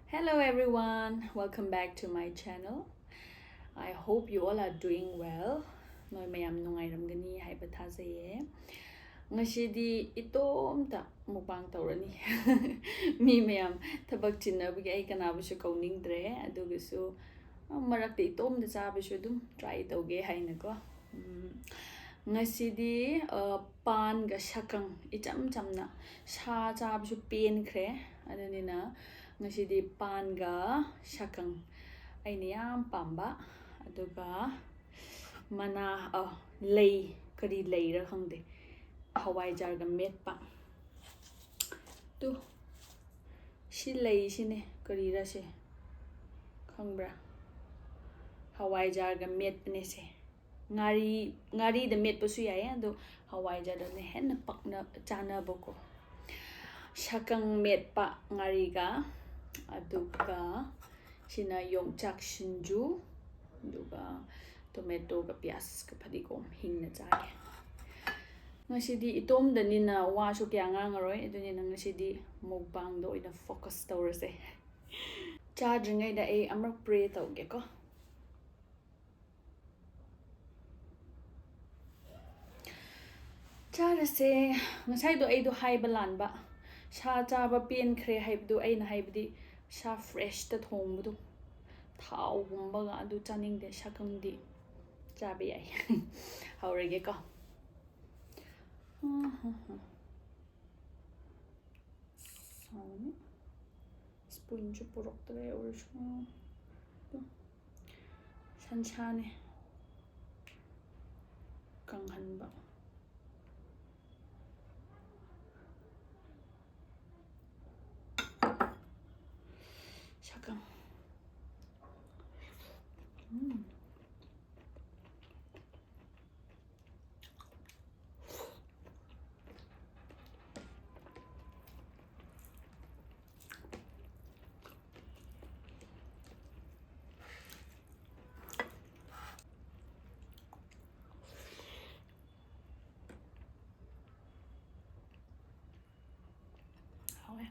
Hello everyone, welcome back to my channel. I hope you all are doing well. Noi mayam nungairamgani haiba thajaye. Ngasidi itomta mukbang tawrani. Mi mayam thabak chinnabagi ai kanabusu kauningdre adugusu marakte itomda chabusu dum try tawge haina ko. Ngasidi pan ga sakang icham chamna sa chabusu pen khre adanina ngasidi pan ga sakang aini yam pamba aduga mana lei kari lei ra khangde hawai jar ga metpa tu si lei sine kari ra se khangbra hawai jar ga metne se ngari da met pasu yae ado hawai jar da ne hen pakna chana boko sakang met pa ngari ga aduga sina yongchak shinju aduga tomato ga pias ga phadigom hingna chae ngasidi itom danina wa su kya ngangaroi adunina ngasidi mukbang do ina focus tawrase chadringai da ai amrak pray tawge ko charase ngasai do ai do haiba lanba sa chaba pen khre haibdu aina haibdi sa fresh ta thongbudu thau gumba ga adu chaning de sakangdi chabe ai haurege ko spoon chu puroktre orchu sanchane kanghanba sakang hawe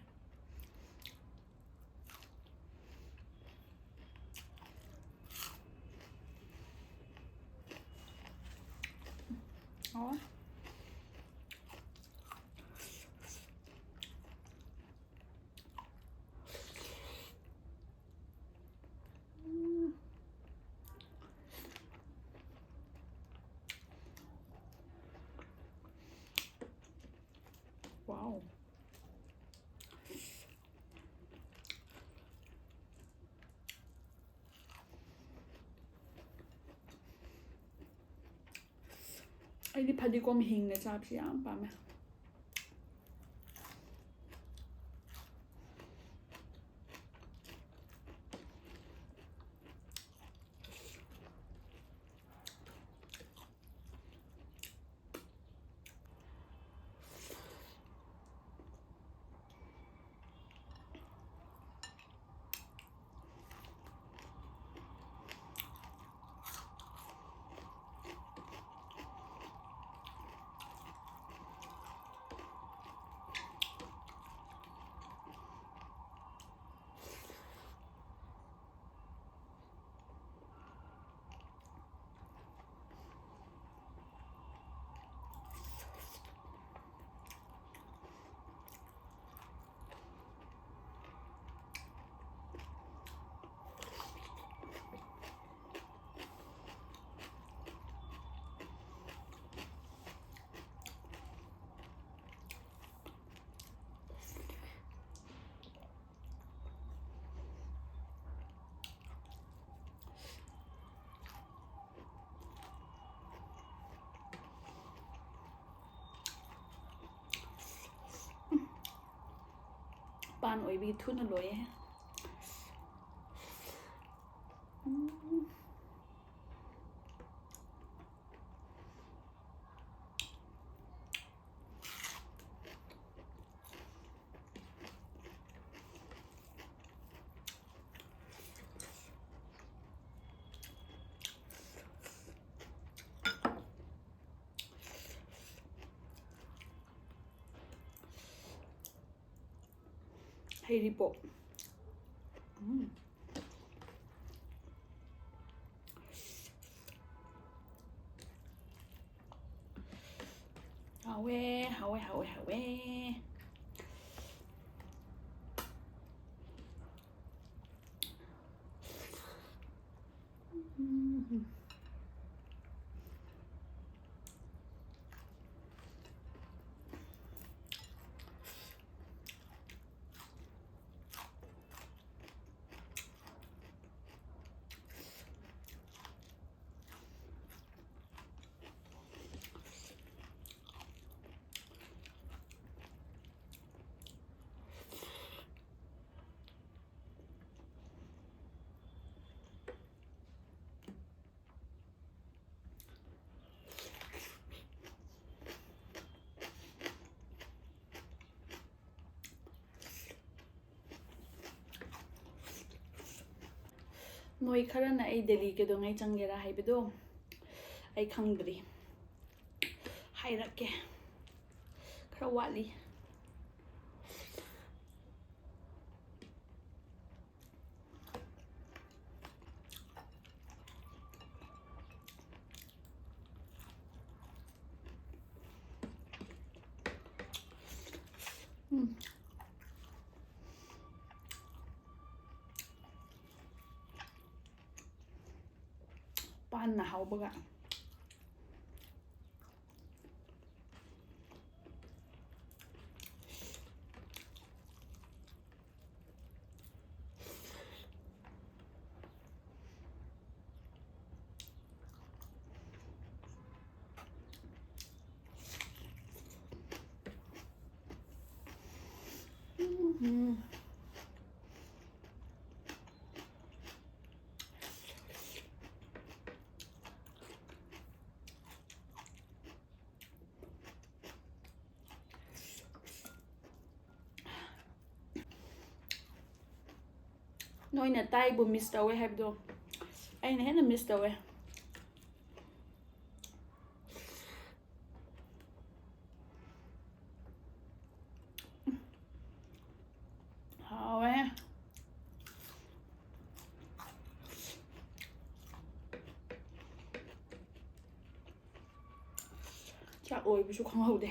hawe wow ai di phadigom hingna chapsi yam pame pan oibi thuna loye Hey Ripo 하웨. ꯅꯣꯏ ꯈꯔꯅ ꯑꯩ ꯗꯦꯜꯂꯤ ꯀꯩꯗꯧꯉꯩ ꯆꯪꯒꯦꯔꯥ ꯍꯥꯏꯕꯗꯣ ꯑꯩ ꯈꯪꯗ꯭ꯔꯤ ꯍꯥꯏꯔꯛꯀꯦ ꯈꯔ ꯋꯥꯠꯂꯤ ꯄꯥꯟꯅ ꯍꯥꯎꯕꯒ ꯅꯣꯏꯅ ꯇꯥꯏꯕꯨ ꯃꯤꯁ ꯇꯧꯋꯦ ꯍꯥꯏꯕꯗꯣ ꯑꯩꯅ ꯍꯦꯟꯅ ꯃꯤꯁ ꯇꯧꯋꯦ ꯍꯥꯎꯋꯦ ꯆꯥꯛ ꯂꯣꯏꯕꯁꯨ ꯈꯪꯍꯧꯗꯦ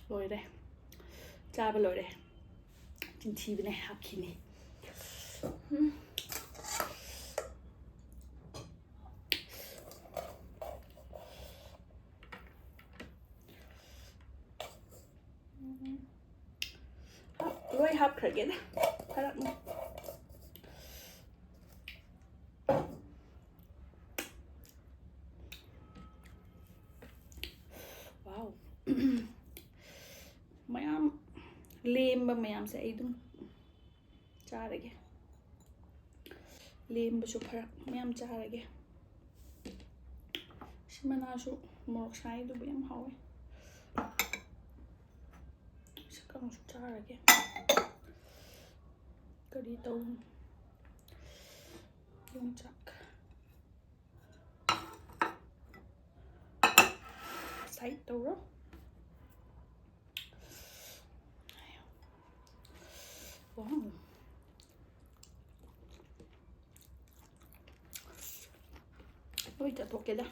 ꯂꯣꯏꯔꯦ ꯆꯥꯕ ꯂꯣꯏꯔꯦ ꯆꯤꯟꯊꯤꯕꯅꯦ ꯍꯥꯞꯈꯤꯅꯤ ꯂꯣꯏ ꯍꯥꯞꯈ꯭ꯔꯒꯦꯗ ꯐꯔꯛꯅꯤ ꯋꯥꯎ ꯃꯌꯥꯝ ꯂꯦꯝꯕ ꯃꯌꯥꯝꯁꯦ ꯑꯩ ꯑꯗꯨꯝ ꯆꯥꯔꯒꯦ ꯂꯦꯝꯕꯁꯨ ꯐꯔꯛ ꯃꯌꯥꯝ ꯆꯥꯔꯒꯦ ꯁꯤ ꯃꯅꯥꯁꯨ ꯃꯣꯔꯣꯛ ꯁꯥꯏꯗꯨꯕꯨ ꯌꯥꯝ ꯍꯥꯎꯋꯦ ꯁꯀꯪꯁꯨ ꯆꯥꯔꯒꯦ ꯀꯔꯤ ꯇꯧ ꯌꯣꯡꯆꯥꯛ ꯁꯥꯏꯠ ꯇꯧꯔꯣ ꯋꯥꯎ ꯂꯣꯏ ꯆꯥꯊꯣꯛꯀꯦꯗ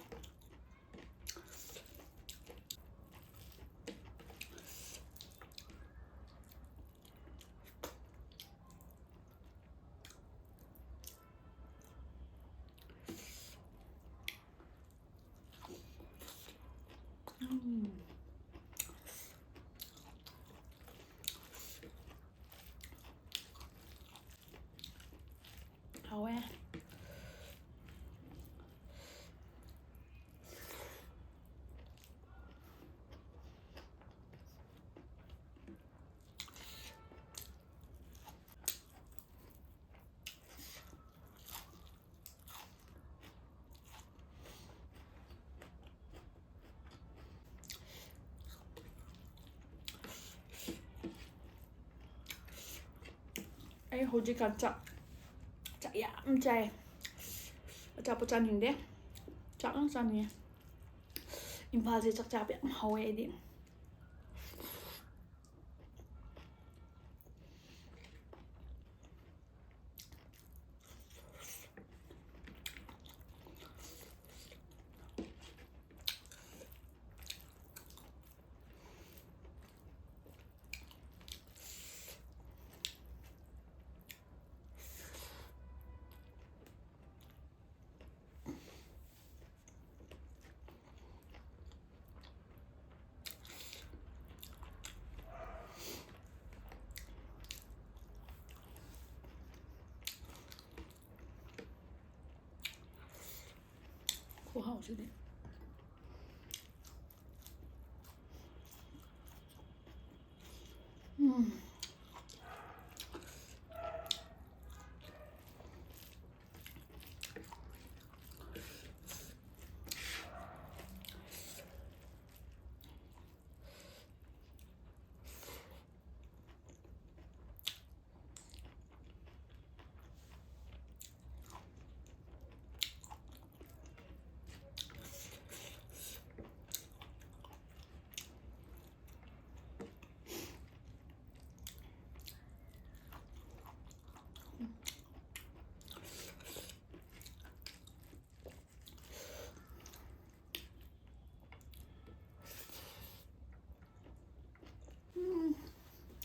하웨 ꯑꯩ ꯍꯧꯖꯤꯛꯀꯥꯟ ꯆꯥꯛ ꯌꯥꯝ ꯆꯥꯏ ꯑꯆꯥꯄꯣꯠ ꯆꯥꯅꯤꯡꯗꯦ ꯆꯥꯛ ꯌꯥꯝ ꯆꯥꯅꯤꯡꯉꯦ ꯏꯝꯐꯥꯜꯁꯦ ꯆꯥꯛ ꯆꯥꯕ ꯌꯥꯝ ꯍꯥꯎꯋꯦ ꯑꯩꯗꯤ ꯈꯨꯍꯥꯎꯁꯤꯗꯤ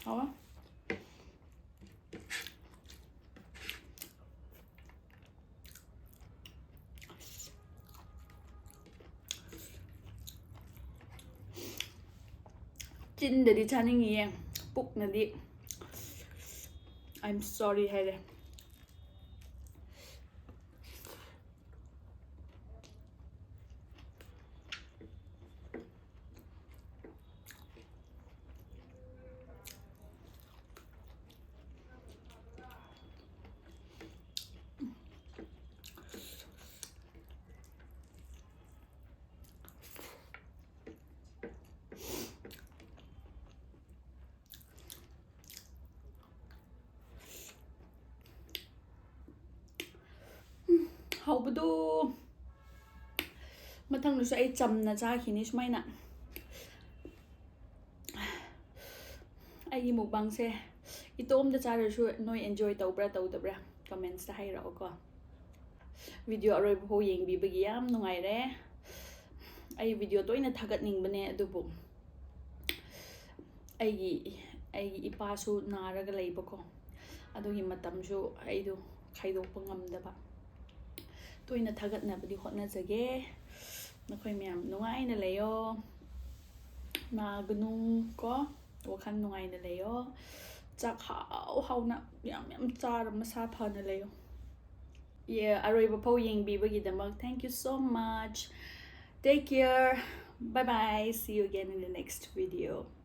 하와 찐ꯗꯗꯤ ꯆꯥꯅꯤꯡꯉꯤꯌꯦ ꯄꯨꯛꯅꯗꯤ I'm sorry ꯍꯥꯏꯔꯦ ꯍꯥꯎꯕꯗꯣ ꯃꯊꯪꯗꯁꯨ ꯑꯩ ꯆꯝꯅ ꯆꯥꯈꯤꯅꯤ ꯁꯨꯃꯥꯏꯅ ꯑꯩꯒꯤ ꯃꯨꯛꯕꯥꯡꯁꯦ ꯏꯇꯣꯝꯗ ꯆꯥꯔꯁꯨ ꯅꯣꯏ ꯑꯦꯟꯖꯣꯏ ꯇꯧꯕ꯭ꯔꯥ ꯇꯧꯗꯕ꯭ꯔꯥ ꯀꯃꯦꯟꯠꯁꯇ ꯍꯥꯏꯔꯛꯑꯣꯀꯣ ꯚꯤꯗꯤꯑꯣ ꯑꯔꯣꯏꯕꯐꯥꯎ ꯌꯦꯡꯕꯤꯕꯒꯤ ꯌꯥꯝ ꯅꯨꯡꯉꯥꯏꯔꯦ ꯑꯩ ꯚꯤꯗꯤꯑꯣ ꯇꯣꯏꯅ ꯊꯥꯒꯠꯅꯤꯡꯕꯅꯦ ꯑꯗꯨꯕꯨ ꯑꯩꯒꯤ ꯏꯄꯥꯁꯨ ꯅꯥꯔꯒ ꯂꯩꯕꯀꯣ ꯑꯗꯨꯒꯤ ꯃꯇꯝꯁꯨ ꯑꯩꯗꯣ ꯈꯥꯏꯗꯣꯛꯄ ꯉꯝꯗꯕ ꯇꯣꯏꯅ ꯊꯥꯒꯠꯅꯕꯗꯤ ꯍꯣꯠꯅꯖꯒꯦ ꯅꯈꯣꯏ ꯃꯌꯥꯝ ꯅꯨꯡꯉꯥꯏꯅ ꯂꯩꯌꯣ ꯅꯥꯒꯅꯨ ꯀꯣ ꯋꯥꯈꯜ ꯅꯨꯡꯉꯥꯏꯅ ꯂꯩꯌꯣ ꯆꯥꯛ ꯍꯥꯎꯅ ꯌꯥꯝ ꯆꯥꯔ ꯃꯁꯥ ꯐꯅ ꯂꯩꯌꯣ ꯑꯔꯣꯏꯕ ꯐꯥꯎ ꯌꯦꯡꯕꯤꯕꯒꯤꯗꯃꯛ thank you so much take care bye bye see you again in the next video